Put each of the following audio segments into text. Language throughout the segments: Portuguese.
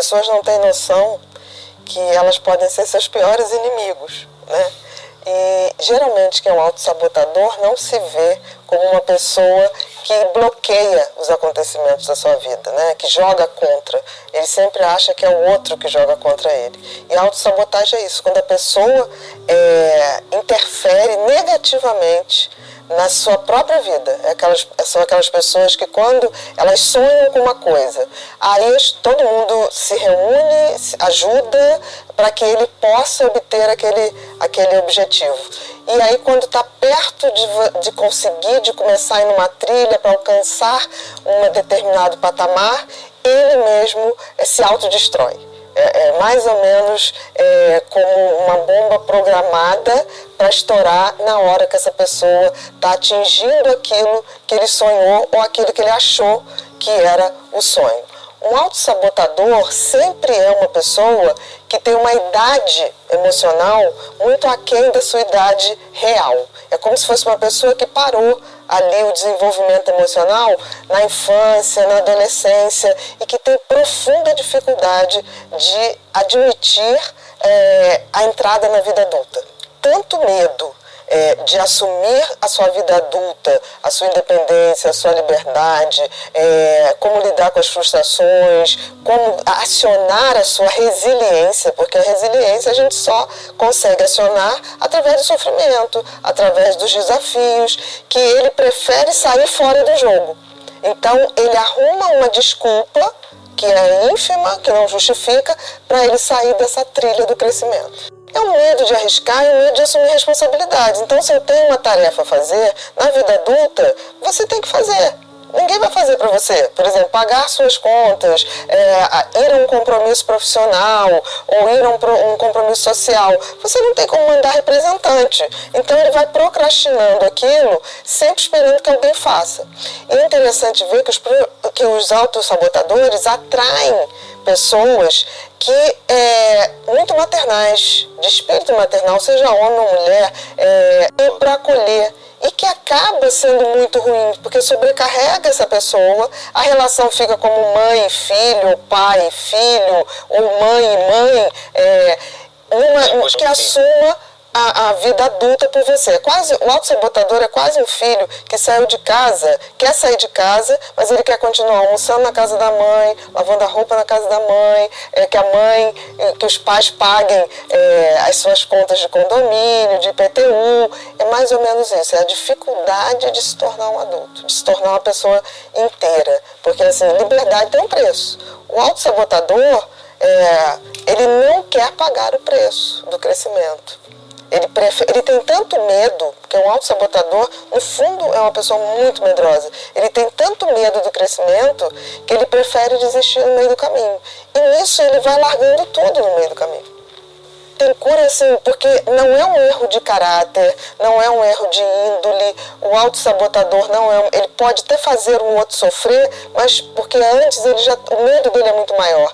As pessoas não têm noção que elas podem ser seus piores inimigos, né? E geralmente quem é um autossabotador não se vê como uma pessoa que bloqueia os acontecimentos da sua vida, né? Que joga contra. Ele sempre acha que é o outro que joga contra ele. E a autossabotagem é isso, quando a pessoa interfere negativamente na sua própria vida. São aquelas pessoas que quando elas sonham com uma coisa, aí todo mundo se reúne, ajuda para que ele possa obter aquele objetivo. E aí quando está perto de conseguir, de começar a ir numa trilha para alcançar um determinado patamar, ele mesmo se autodestrói. É mais ou menos como uma bomba programada para estourar na hora que essa pessoa está atingindo aquilo que ele sonhou ou aquilo que ele achou que era o sonho. Um autossabotador sempre é uma pessoa que tem uma idade emocional muito aquém da sua idade real. É como se fosse uma pessoa que parou ali o desenvolvimento emocional na infância, na adolescência e que tem profunda dificuldade de admitir a entrada na vida adulta. Tanto medo de assumir a sua vida adulta, a sua independência, a sua liberdade, como lidar com as frustrações, como acionar a sua resiliência, porque a resiliência a gente só consegue acionar através do sofrimento, através dos desafios, que ele prefere sair fora do jogo. Então ele arruma uma desculpa que é ínfima, que não justifica, para ele sair dessa trilha do crescimento. É o medo de arriscar e o medo de assumir responsabilidades. Então, se eu tenho uma tarefa a fazer, na vida adulta, você tem que fazer. Ninguém vai fazer para você. Por exemplo, pagar suas contas, ir a um compromisso profissional ou ir a um compromisso social. Você não tem como mandar representante. Então, ele vai procrastinando aquilo, sempre esperando que alguém faça. E é interessante ver que os autossabotadores atraem pessoas que muito maternais, de espírito maternal, seja homem ou mulher, para acolher. E que acaba sendo muito ruim, porque sobrecarrega essa pessoa, a relação fica como mãe e filho, ou pai e filho, ou mãe e mãe, que assuma a vida adulta por você. O autossabotador é quase um filho que saiu de casa, quer sair de casa, mas ele quer continuar almoçando na casa da mãe, lavando a roupa na casa da mãe, que os pais paguem as suas contas de condomínio, de IPTU. É mais ou menos isso, é a dificuldade de se tornar um adulto, de se tornar uma pessoa inteira. Porque assim, liberdade tem um preço. O autossabotador, ele não quer pagar o preço do crescimento. Ele tem tanto medo, porque um autossabotador, no fundo, é uma pessoa muito medrosa. Ele tem tanto medo do crescimento que ele prefere desistir no meio do caminho. E nisso ele vai largando tudo no meio do caminho. Tem cura assim, porque não é um erro de caráter, não é um erro de índole. O autossabotador ele pode até fazer um outro sofrer, mas porque antes o medo dele é muito maior.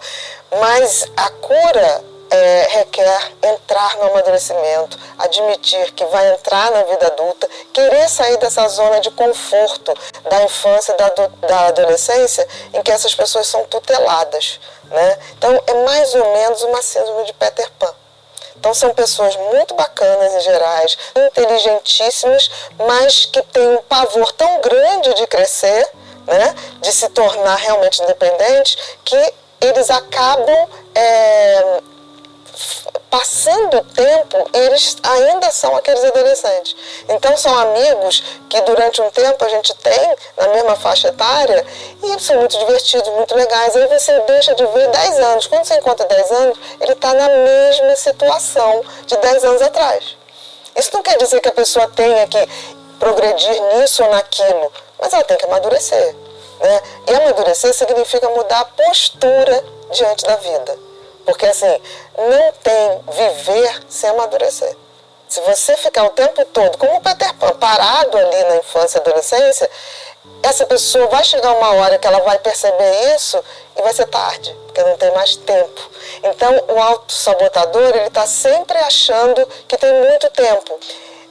Mas a cura requer entrar no amadurecimento, admitir que vai entrar na vida adulta, querer sair dessa zona de conforto da infância e da adolescência, em que essas pessoas são tuteladas, né? Então é mais ou menos uma síndrome de Peter Pan. Então são pessoas muito bacanas em gerais, inteligentíssimas, mas que têm um pavor tão grande de crescer, né? De se tornar realmente independentes, que eles acabam passando o tempo, eles ainda são aqueles adolescentes. Então são amigos que durante um tempo a gente tem na mesma faixa etária e são muito divertidos, muito legais. Aí você deixa de ver 10 anos. Quando você encontra 10 anos, ele está na mesma situação de 10 anos atrás. Isso não quer dizer que a pessoa tenha que progredir nisso ou naquilo, mas ela tem que amadurecer, né? E amadurecer significa mudar a postura diante da vida. Porque assim, não tem viver sem amadurecer. Se você ficar o tempo todo, como o Peter Pan, parado ali na infância e adolescência, essa pessoa vai chegar uma hora que ela vai perceber isso e vai ser tarde, porque não tem mais tempo. Então, o autossabotador, ele está sempre achando que tem muito tempo.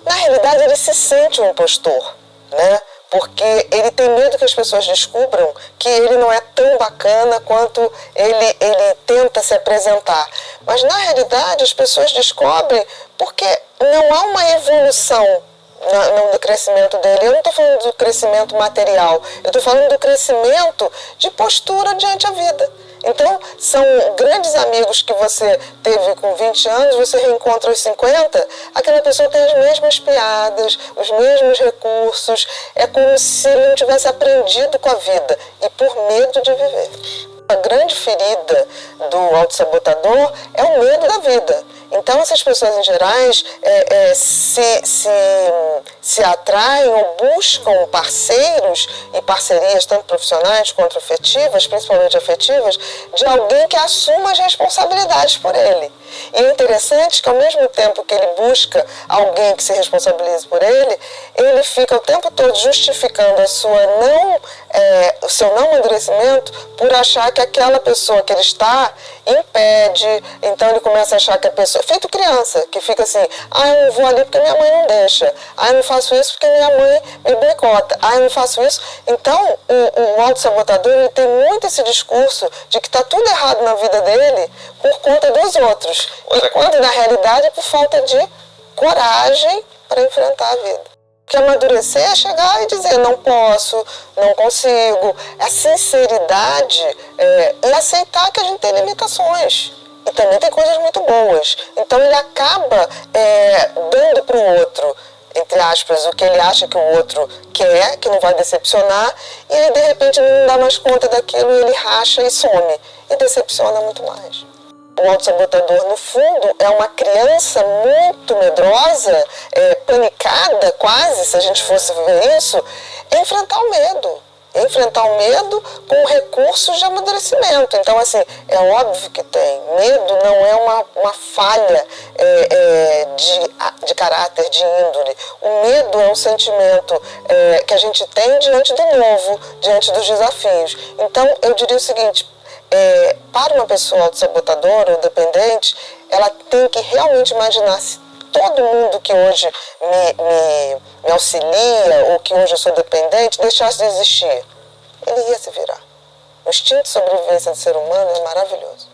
Na realidade, ele se sente um impostor, né? porque ele tem medo que as pessoas descubram que ele não é tão bacana quanto ele tenta se apresentar. Mas, na realidade, as pessoas descobrem porque não há uma evolução no crescimento dele. Eu não estou falando do crescimento material, eu estou falando do crescimento de postura diante a vida. Então, são grandes amigos que você teve com 20 anos, você reencontra aos 50, aquela pessoa tem as mesmas piadas, os mesmos recursos, é como se ele não tivesse aprendido com a vida e por medo de viver. A grande ferida do autossabotador é o medo da vida. Então, essas pessoas, em gerais, se atraem ou buscam parceiros e parcerias, tanto profissionais quanto afetivas, principalmente afetivas, de alguém que assuma as responsabilidades por ele. E é interessante que, ao mesmo tempo que ele busca alguém que se responsabilize por ele, ele fica o tempo todo justificando o seu não amadurecimento por achar que aquela pessoa que ele está impede. Então ele começa a achar que a pessoa... Feito criança, que fica assim, eu não vou ali porque minha mãe não deixa. Eu não faço isso porque minha mãe me boicota. Eu não faço isso. Então o autossabotador, ele tem muito esse discurso de que está tudo errado na vida dele por conta dos outros. E quando na realidade é por falta de coragem para enfrentar a vida. Porque amadurecer é chegar e dizer, não posso, não consigo. A sinceridade e aceitar que a gente tem limitações. E também tem coisas muito boas. Então ele acaba dando para o outro, entre aspas, o que ele acha que o outro quer, que não vai decepcionar, e aí de repente ele não dá mais conta daquilo e ele racha e some. E decepciona muito mais. O autossabotador, no fundo, é uma criança muito medrosa, panicada quase, se a gente fosse ver isso, é enfrentar o medo. Enfrentar o medo com recursos de amadurecimento. Então, assim, é óbvio que tem. Medo não é uma falha de caráter, de índole. O medo é um sentimento que a gente tem diante do novo, diante dos desafios. Então, eu diria o seguinte, para uma pessoa autossabotadora ou dependente, ela tem que realmente imaginar se todo mundo que hoje me auxilia ou que hoje eu sou dependente deixasse de existir, ele ia se virar. O instinto de sobrevivência do ser humano é maravilhoso.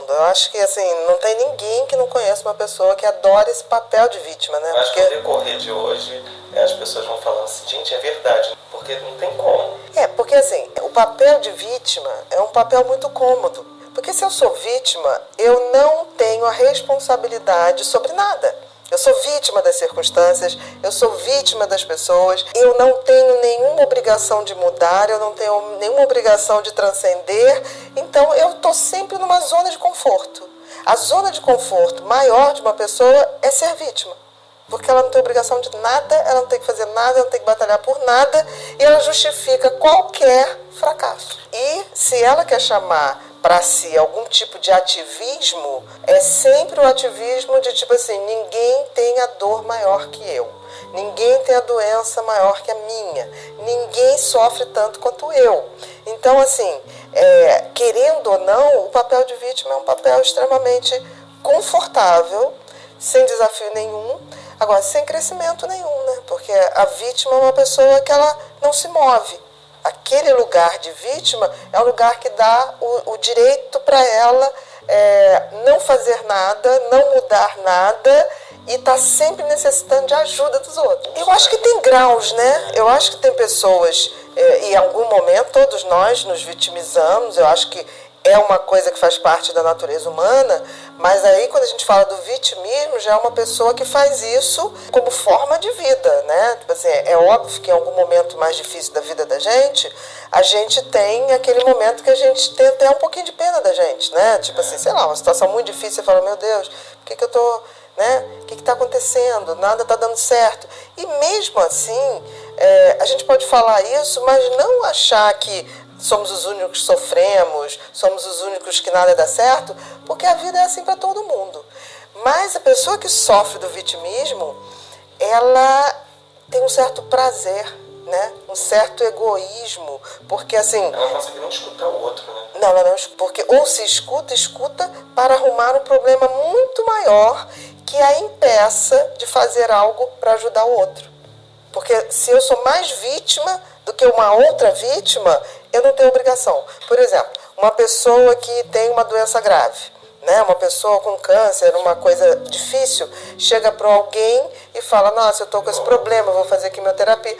Eu acho que assim, não tem ninguém que não conheça uma pessoa que adora esse papel de vítima, né? Acho que no decorrer de hoje as pessoas vão falando assim, gente, é verdade, porque não tem como. Porque assim, o papel de vítima é um papel muito cômodo. Porque se eu sou vítima, eu não tenho a responsabilidade sobre nada. Eu sou vítima das circunstâncias, eu sou vítima das pessoas, eu não tenho nenhuma obrigação de mudar, eu não tenho nenhuma obrigação de transcender, então eu estou sempre numa zona de conforto. A zona de conforto maior de uma pessoa é ser vítima, porque ela não tem obrigação de nada, ela não tem que fazer nada, ela não tem que batalhar por nada, e ela justifica qualquer fracasso. E se ela quer chamar para si algum tipo de ativismo, é sempre o ativismo de tipo assim, ninguém tem a dor maior que eu, ninguém tem a doença maior que a minha, ninguém sofre tanto quanto eu. Então assim, querendo ou não, o papel de vítima é um papel extremamente confortável, sem desafio nenhum, agora sem crescimento nenhum, né? Porque a vítima é uma pessoa que ela não se move. Aquele lugar de vítima é um lugar que dá o direito para ela não fazer nada, não mudar nada e está sempre necessitando de ajuda dos outros. Eu acho que tem graus, né? Eu acho que tem pessoas, e em algum momento todos nós nos vitimizamos, eu acho que é uma coisa que faz parte da natureza humana, mas aí quando a gente fala do vitimismo, já é uma pessoa que faz isso como forma de vida, né? Tipo assim, é óbvio que em algum momento mais difícil da vida da gente, a gente tem aquele momento que a gente tem até um pouquinho de pena da gente, né? Tipo assim, sei lá, uma situação muito difícil, você fala, meu Deus, por que eu tô, né? O que está acontecendo? Nada está dando certo. E mesmo assim, a gente pode falar isso, mas não achar que somos os únicos que sofremos, somos os únicos que nada dá certo, porque a vida é assim para todo mundo. Mas a pessoa que sofre do vitimismo, ela tem um certo prazer, né? Um certo egoísmo, porque assim... Ela não consegue não escutar o outro, né? Não, porque ou se escuta para arrumar um problema muito maior que a impeça de fazer algo para ajudar o outro. Porque se eu sou mais vítima do que uma outra vítima, eu não tenho obrigação. Por exemplo, uma pessoa que tem uma doença grave, né? Uma pessoa com câncer, uma coisa difícil, chega para alguém e fala, nossa, eu estou com esse problema, vou fazer quimioterapia.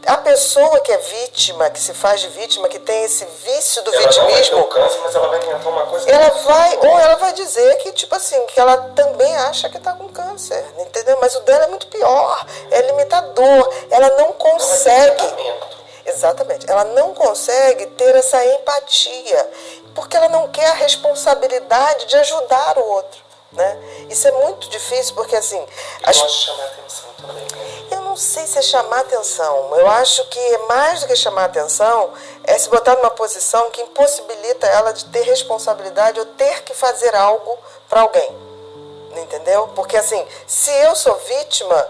A pessoa que é vítima, que se faz de vítima, que tem esse vício do vitimismo... Ela não vai ter o câncer, mas ela vai inventar uma coisa... Ela vai dizer que, tipo assim, que ela também acha que está com câncer, entendeu? Mas o dela é muito pior, é limitador, ela não consegue... Exatamente, ela não consegue ter essa empatia, porque ela não quer a responsabilidade de ajudar o outro, né? Isso é muito difícil, porque assim... Gosto de chamar atenção também, né? Eu não sei se é chamar atenção. Eu acho que mais do que chamar atenção é se botar numa posição que impossibilita ela de ter responsabilidade ou ter que fazer algo para alguém. Entendeu? Porque assim, se eu sou vítima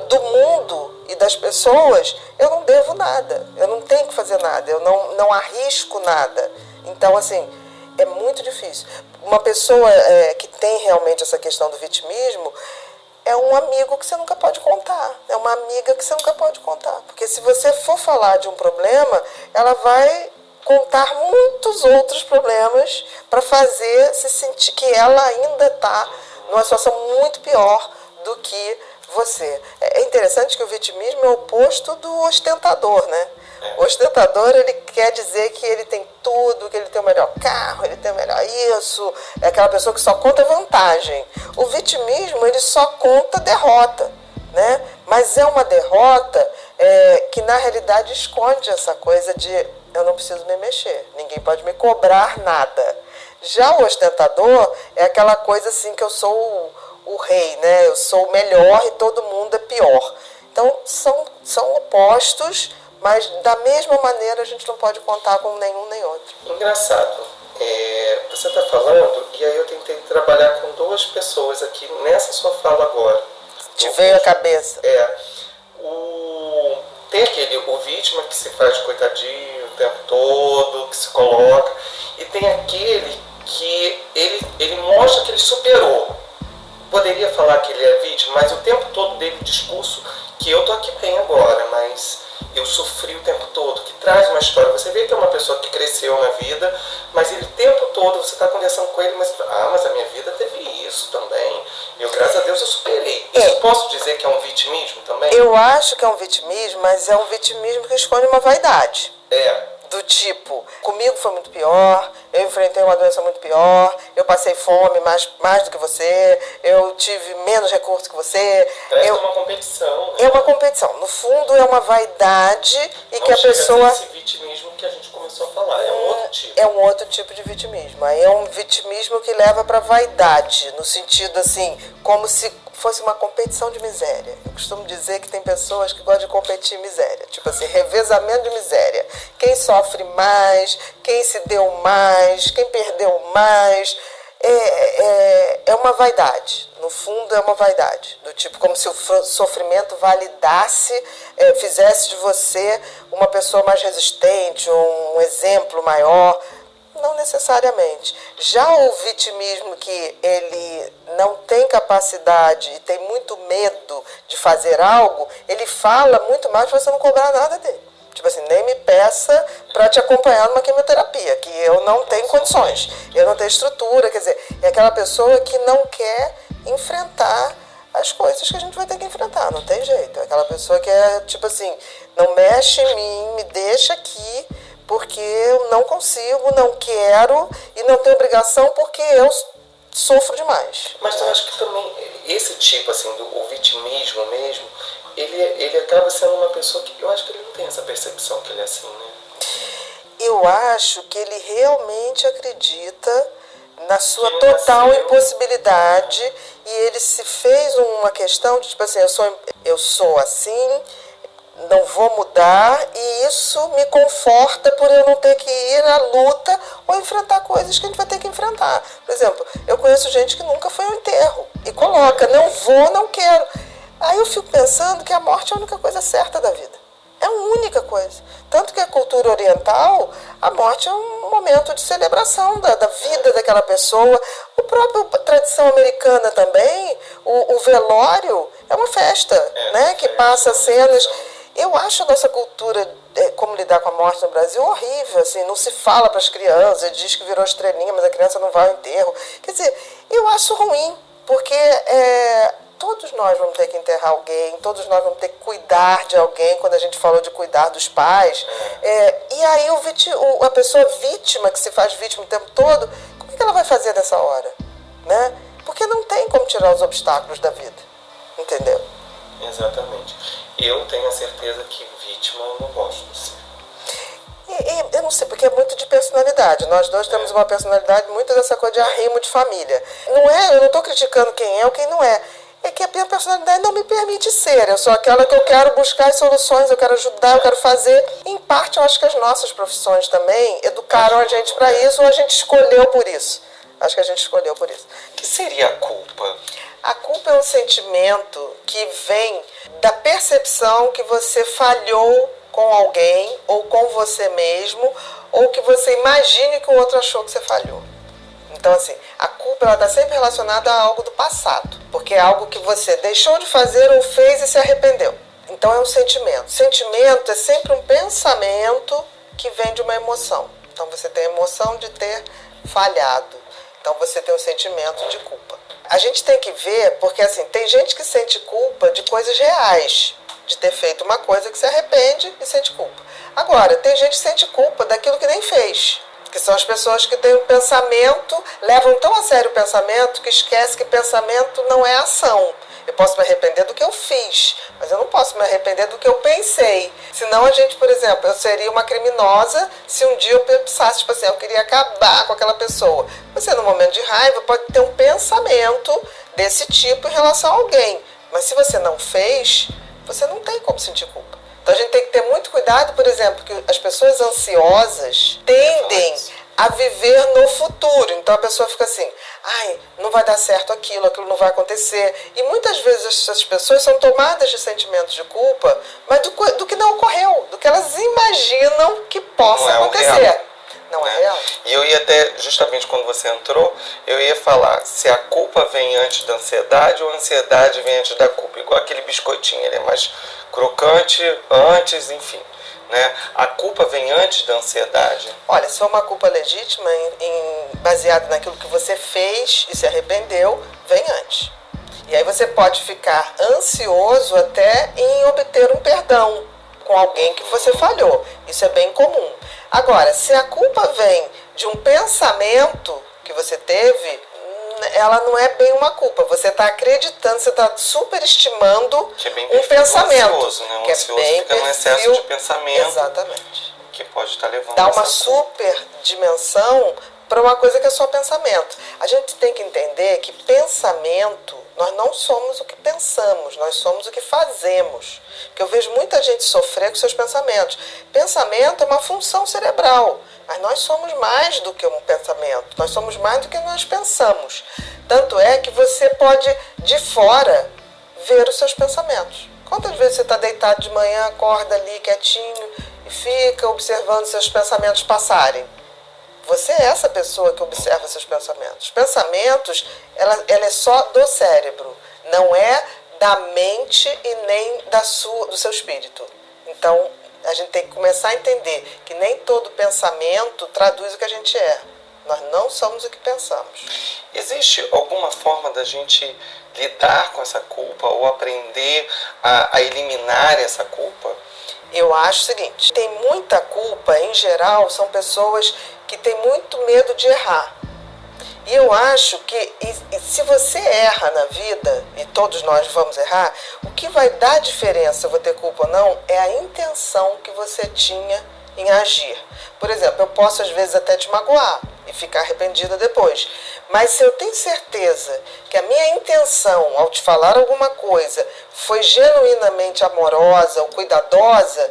do mundo e das pessoas, eu não devo nada. Eu não tenho que fazer nada. Eu não arrisco nada. Então, assim, é muito difícil. Uma pessoa que tem realmente essa questão do vitimismo... é um amigo que você nunca pode contar, é uma amiga que você nunca pode contar. Porque se você for falar de um problema, ela vai contar muitos outros problemas para fazer se sentir que ela ainda está numa situação muito pior do que você. É interessante que o vitimismo é o oposto do ostentador, né? O ostentador, ele quer dizer que ele tem tudo, que ele tem o melhor carro, ele tem o melhor isso, é aquela pessoa que só conta vantagem. O vitimismo, ele só conta derrota, né? Mas é uma derrota que na realidade esconde essa coisa de eu não preciso me mexer, ninguém pode me cobrar nada. Já o ostentador é aquela coisa assim que eu sou o rei, né? Eu sou o melhor e todo mundo é pior. Então são opostos, mas da mesma maneira a gente não pode contar com nenhum nem outro. Engraçado. Você está falando, e aí eu tentei trabalhar com duas pessoas aqui nessa sua fala agora. Te veio a cabeça. Tem o vítima que se faz de coitadinho o tempo todo, que se coloca, e tem aquele que ele mostra que ele superou. Poderia falar que ele é vítima, mas o tempo todo dele discurso que eu tô aqui bem agora, mas eu sofri o tempo todo, que traz uma história. Você vê que é uma pessoa que cresceu na vida, mas ele o tempo todo, você está conversando com ele, mas a minha vida teve isso também. Eu, graças a Deus, eu superei. Isso eu posso dizer que é um vitimismo também? Eu acho que é um vitimismo, mas é um vitimismo que esconde uma vaidade. Do tipo, comigo foi muito pior, eu enfrentei uma doença muito pior, eu passei fome mais do que você, eu tive menos recursos que você. É uma competição. Né? É uma competição. No fundo, é uma vaidade e não que a pessoa... esse vitimismo que a gente começou a falar, é um outro tipo. É um outro tipo de vitimismo. Aí é um vitimismo que leva para vaidade, no sentido assim, como se fosse uma competição de miséria. Eu costumo dizer que tem pessoas que gostam de competir em miséria. Tipo assim, revezamento de miséria. Quem sofre mais, quem se deu mais, quem perdeu mais. É uma vaidade. No fundo, é uma vaidade. Do tipo, como se o sofrimento validasse, fizesse de você uma pessoa mais resistente, um exemplo maior. Não necessariamente. Já o vitimismo que ele não tem capacidade e tem muito medo de fazer algo, ele fala muito mais para você não cobrar nada dele. Tipo assim, nem me peça para te acompanhar numa quimioterapia, que eu não tenho condições, eu não tenho estrutura. Quer dizer, é aquela pessoa que não quer enfrentar as coisas que a gente vai ter que enfrentar, não tem jeito. É aquela pessoa que é tipo assim, não mexe em mim, me deixa aqui, porque eu não consigo, não quero e não tenho obrigação porque eu sofro demais. Mas eu acho que também esse tipo assim, o vitimismo mesmo, ele acaba sendo uma pessoa que eu acho que ele não tem essa percepção que ele é assim, né? Eu acho que ele realmente acredita na sua total impossibilidade e ele se fez uma questão de tipo assim, eu sou assim, não vou mudar e isso me conforta por eu não ter que ir à luta ou enfrentar coisas que a gente vai ter que enfrentar. Por exemplo, eu conheço gente que nunca foi ao enterro e coloca, não vou, não quero. Aí eu fico pensando que a morte é a única coisa certa da vida. É a única coisa. Tanto que a cultura oriental, a morte é um momento de celebração da vida daquela pessoa. A própria tradição americana também, o velório é uma festa, né? Que passa cenas. Eu acho a nossa cultura, como lidar com a morte no Brasil, horrível. Assim, não se fala para as crianças, diz que virou estrelinha, mas a criança não vai ao enterro. Quer dizer, eu acho ruim, porque todos nós vamos ter que enterrar alguém, todos nós vamos ter que cuidar de alguém, quando a gente falou de cuidar dos pais. E aí a pessoa vítima, que se faz vítima o tempo todo, como é que ela vai fazer nessa hora? Né? Porque não tem como tirar os obstáculos da vida, entendeu? Exatamente. Eu tenho a certeza que vítima eu não gosto de ser. Eu não sei, porque é muito de personalidade. Nós dois temos uma personalidade muito dessa coisa de arrimo de família. Eu não estou criticando quem é ou quem não é. É que a minha personalidade não me permite ser. Eu sou aquela que eu quero buscar as soluções, eu quero ajudar, eu quero fazer. Em parte, eu acho que as nossas profissões também educaram a gente para isso, ou a gente escolheu por isso. Acho que a gente escolheu por isso. O que seria a culpa? A culpa é um sentimento que vem da percepção que você falhou com alguém, ou com você mesmo, ou que você imagine que o outro achou que você falhou. Então, assim, a culpa está sempre relacionada a algo do passado, porque é algo que você deixou de fazer ou fez e se arrependeu. Então, é um sentimento. Sentimento é sempre um pensamento que vem de uma emoção. Então, você tem a emoção de ter falhado. Então, você tem o sentimento de culpa. A gente tem que ver, porque, assim, tem gente que sente culpa de coisas reais, de ter feito uma coisa que se arrepende e sente culpa. Agora, tem gente que sente culpa daquilo que nem fez. Que são as pessoas que têm um pensamento, levam tão a sério o pensamento que esquece que pensamento não é ação. Eu posso me arrepender do que eu fiz, mas eu não posso me arrepender do que eu pensei. Senão a gente, por exemplo, eu seria uma criminosa se um dia eu pensasse, tipo assim, eu queria acabar com aquela pessoa. Você, no momento de raiva, pode ter um pensamento desse tipo em relação a alguém. Mas se você não fez, você não tem como sentir culpa. Então a gente tem que ter muito cuidado, por exemplo, que as pessoas ansiosas tendem a viver no futuro. Então a pessoa fica assim, não vai dar certo aquilo não vai acontecer. E muitas vezes essas pessoas são tomadas de sentimentos de culpa, mas do que não ocorreu, do que elas imaginam que possa acontecer. Não é real. E eu ia até, justamente quando você entrou, eu ia falar se a culpa vem antes da ansiedade ou a ansiedade vem antes da culpa. Igual aquele biscoitinho, ele é mais crocante antes, enfim. Né? A culpa vem antes da ansiedade? Olha, se for uma culpa legítima, baseada naquilo que você fez e se arrependeu, vem antes. E aí você pode ficar ansioso até em obter um perdão com alguém que você falhou. Isso é bem comum. Agora, se a culpa vem de um pensamento que você teve, ela não é bem uma culpa. Você está acreditando, você está superestimando um pensamento. Ansioso, né? O ansioso fica no excesso de pensamento. Exatamente. Que pode estar levando dá uma super dimensão para uma coisa que é só pensamento. A gente tem que entender que pensamento, nós não somos o que pensamos, nós somos o que fazemos. Porque eu vejo muita gente sofrer com seus pensamentos. Pensamento é uma função cerebral, mas nós somos mais do que um pensamento, nós somos mais do que nós pensamos. Tanto é que você pode, de fora, ver os seus pensamentos. Quantas vezes você está deitado de manhã, acorda ali quietinho e fica observando seus pensamentos passarem? Você é essa pessoa que observa seus pensamentos. Pensamentos, ela é só do cérebro, não é da mente e nem do seu espírito. Então, a gente tem que começar a entender que nem todo pensamento traduz o que a gente é. Nós não somos o que pensamos. Existe alguma forma da gente lidar com essa culpa ou aprender a eliminar essa culpa? Eu acho o seguinte, tem muita culpa, em geral, são pessoas que têm muito medo de errar. E eu acho que se você erra na vida, e todos nós vamos errar, o que vai dar diferença, eu vou ter culpa ou não, é a intenção que você tinha em agir. Por exemplo, eu posso às vezes até te magoar e ficar arrependida depois. Mas se eu tenho certeza que a minha intenção ao te falar alguma coisa foi genuinamente amorosa ou cuidadosa,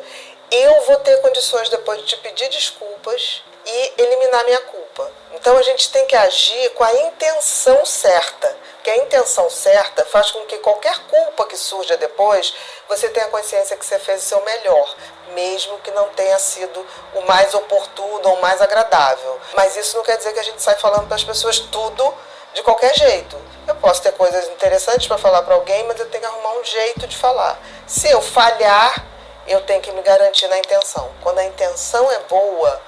eu vou ter condições depois de te pedir desculpas e eliminar minha culpa. Então a gente tem que agir com a intenção certa, porque a intenção certa faz com que qualquer culpa que surja depois, você tenha consciência que você fez o seu melhor, mesmo que não tenha sido o mais oportuno ou o mais agradável. Mas isso não quer dizer que a gente sai falando para as pessoas tudo de qualquer jeito. Eu posso ter coisas interessantes para falar para alguém, mas eu tenho que arrumar um jeito de falar. Se eu falhar, eu tenho que me garantir na intenção. Quando a intenção é boa,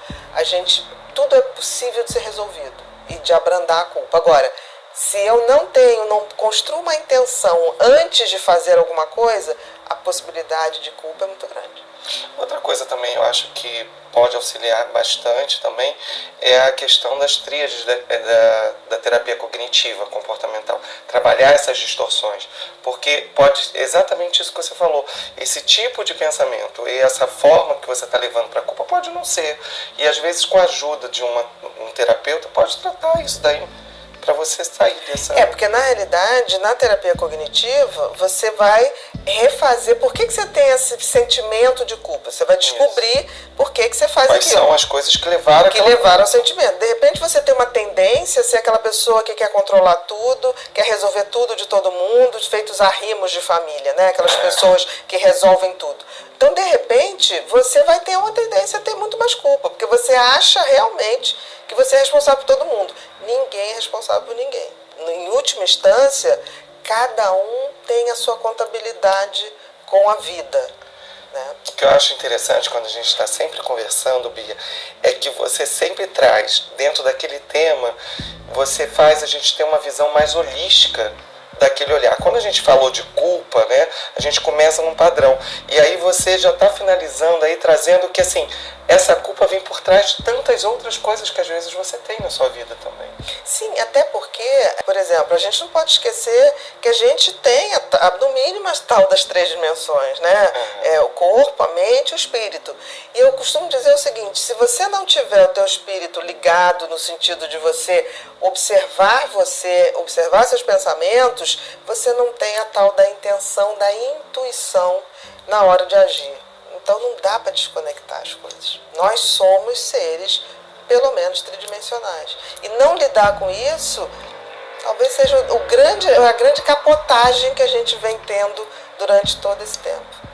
tudo é possível de ser resolvido e de abrandar a culpa. Agora, se eu não construo uma intenção antes de fazer alguma coisa, a possibilidade de culpa é muito grande. Outra coisa também eu acho que pode auxiliar bastante também é a questão das tríades da terapia cognitiva comportamental. Trabalhar essas distorções, porque pode, exatamente isso que você falou, esse tipo de pensamento e essa forma que você está levando para a culpa pode não ser. E às vezes com a ajuda de um terapeuta pode tratar isso daí, para você sair dessa... Porque na realidade, na terapia cognitiva, você vai refazer por que você tem esse sentimento de culpa. Você vai descobrir por que você faz quais aquilo. São as coisas que levaram ao sentimento. De repente você tem uma tendência a ser aquela pessoa que quer controlar tudo, quer resolver tudo de todo mundo, feitos arrimos de família, né? Aquelas pessoas que resolvem tudo. Então, de repente, você vai ter uma tendência a ter muito mais culpa, porque você acha realmente que você é responsável por todo mundo. Ninguém é responsável por ninguém. Em última instância, cada um tem a sua contabilidade com a vida, né? O que eu acho interessante quando a gente está sempre conversando, Bia, é que você sempre traz, dentro daquele tema, você faz a gente ter uma visão mais holística daquele olhar. Quando a gente falou de culpa, né, a gente começa num padrão. E aí você já está finalizando aí, trazendo que assim, essa culpa vem por trás de tantas outras coisas que às vezes você tem na sua vida também. Sim, até porque, por exemplo, a gente não pode esquecer que a gente tem, no mínimo, a tal das 3 dimensões, né? O corpo, a mente e o espírito. E eu costumo dizer o seguinte, se você não tiver o teu espírito ligado no sentido de você observar seus pensamentos, você não tem a tal da intenção, da intuição na hora de agir. Então não dá para desconectar as coisas. Nós somos seres, pelo menos, tridimensionais. E não lidar com isso, talvez seja a grande capotagem que a gente vem tendo durante todo esse tempo.